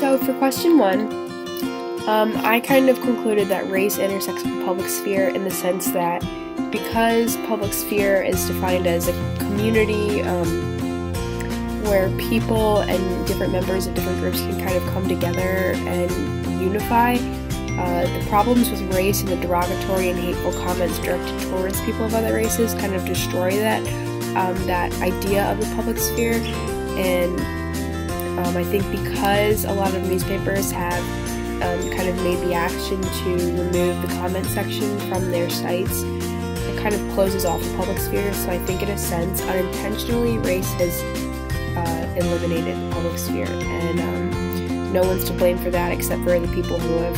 So for question 1, I kind of concluded that race intersects with the public sphere in the sense that because public sphere is defined as a community where people and different members of different groups can kind of come together and unify, the problems with race and the derogatory and hateful comments directed towards people of other races kind of destroy that idea of the public sphere. And I think because a lot of newspapers have kind of made the action to remove the comment section from their sites, it kind of closes off the public sphere. So I think in a sense, unintentionally, race has eliminated the public sphere, and no one's to blame for that except for the people who have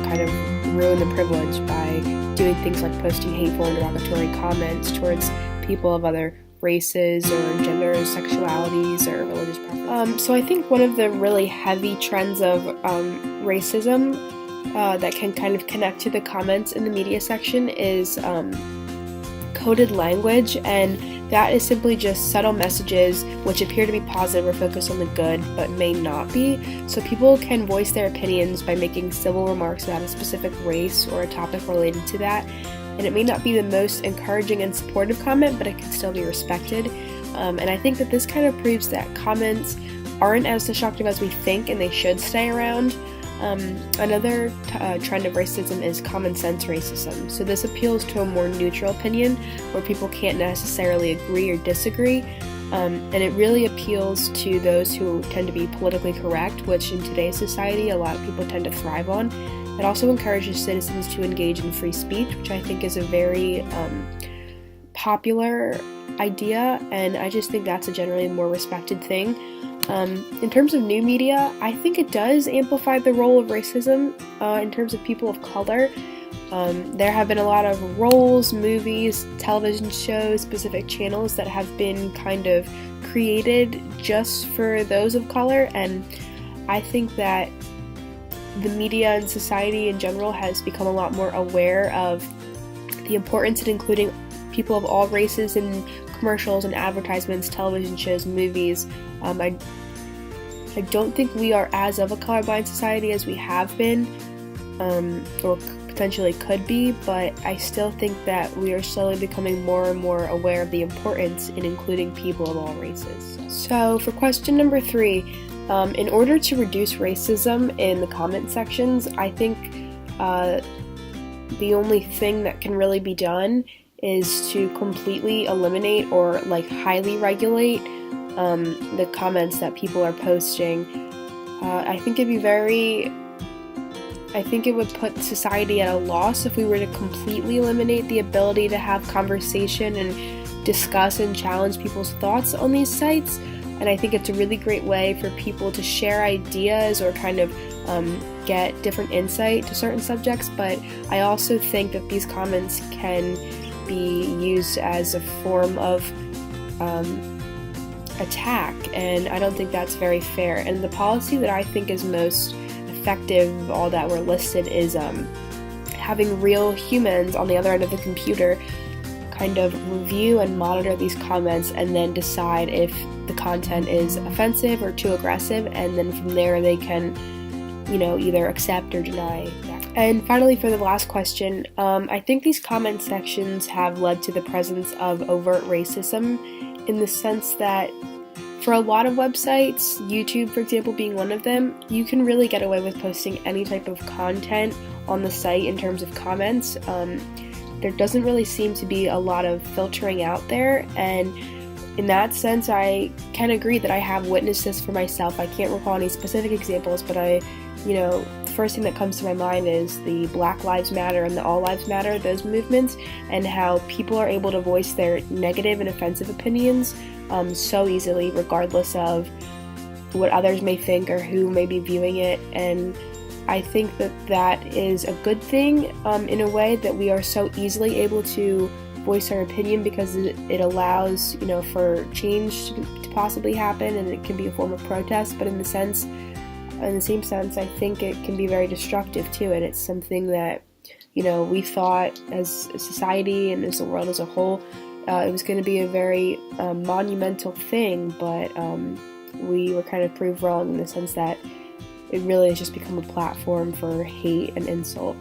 kind of ruined the privilege by doing things like posting hateful and derogatory comments towards people of other races or genders, sexualities, or religious preferences. So I think one of the really heavy trends of racism that can kind of connect to the comments in the media section is coded language, and that is simply just subtle messages which appear to be positive or focused on the good but may not be. So people can voice their opinions by making civil remarks about a specific race or a topic related to that, and it may not be the most encouraging and supportive comment, but it can still be respected. And I think that this kind of proves that comments aren't as destructive as we think, and they should stay around. Another trend of racism is common sense racism. So this appeals to a more neutral opinion where people can't necessarily agree or disagree, and it really appeals to those who tend to be politically correct, which in today's society a lot of people tend to thrive on. It also encourages citizens to engage in free speech, which I think is a very popular idea, and I just think that's a generally more respected thing. In terms of new media, I think it does amplify the role of racism in terms of people of color. There have been a lot of roles, movies, television shows, specific channels that have been kind of created just for those of color, and I think that the media and society in general has become a lot more aware of the importance in including people of all races in commercials and advertisements, television shows, movies. I don't think we are as of a colorblind society as we have been, or potentially could be, but I still think that we are slowly becoming more and more aware of the importance in including people of all races. So for question number 3, in order to reduce racism in the comment sections, I think the only thing that can really be done is to completely eliminate or highly regulate the comments that people are posting. I think it would put society at a loss if we were to completely eliminate the ability to have conversation and discuss and challenge people's thoughts on these sites. And I think it's a really great way for people to share ideas or kind of get different insight to certain subjects, but I also think that these comments can be used as a form of attack, and I don't think that's very fair. And the policy that I think is most effective of all that were listed is having real humans on the other end of the computer kind of review and monitor these comments and then decide if the content is offensive or too aggressive, and then from there they can, either accept or deny that. And finally, for the last question, I think these comment sections have led to the presence of overt racism in the sense that for a lot of websites, YouTube for example being one of them, you can really get away with posting any type of content on the site in terms of comments. There doesn't really seem to be a lot of filtering out there, and in that sense I can agree that I have witnessed this for myself. I can't recall any specific examples, but the first thing that comes to my mind is the Black Lives Matter and the All Lives Matter, those movements, and how people are able to voice their negative and offensive opinions so easily, regardless of what others may think or who may be viewing it. And I think that is a good thing in a way, that we are so easily able to voice our opinion because it allows, for change to possibly happen, and it can be a form of protest, but in the same sense, I think it can be very destructive too, and it's something that, we thought as a society and as the world as a whole, it was going to be a very monumental thing, but we were kind of proved wrong in the sense that it really has just become a platform for hate and insult.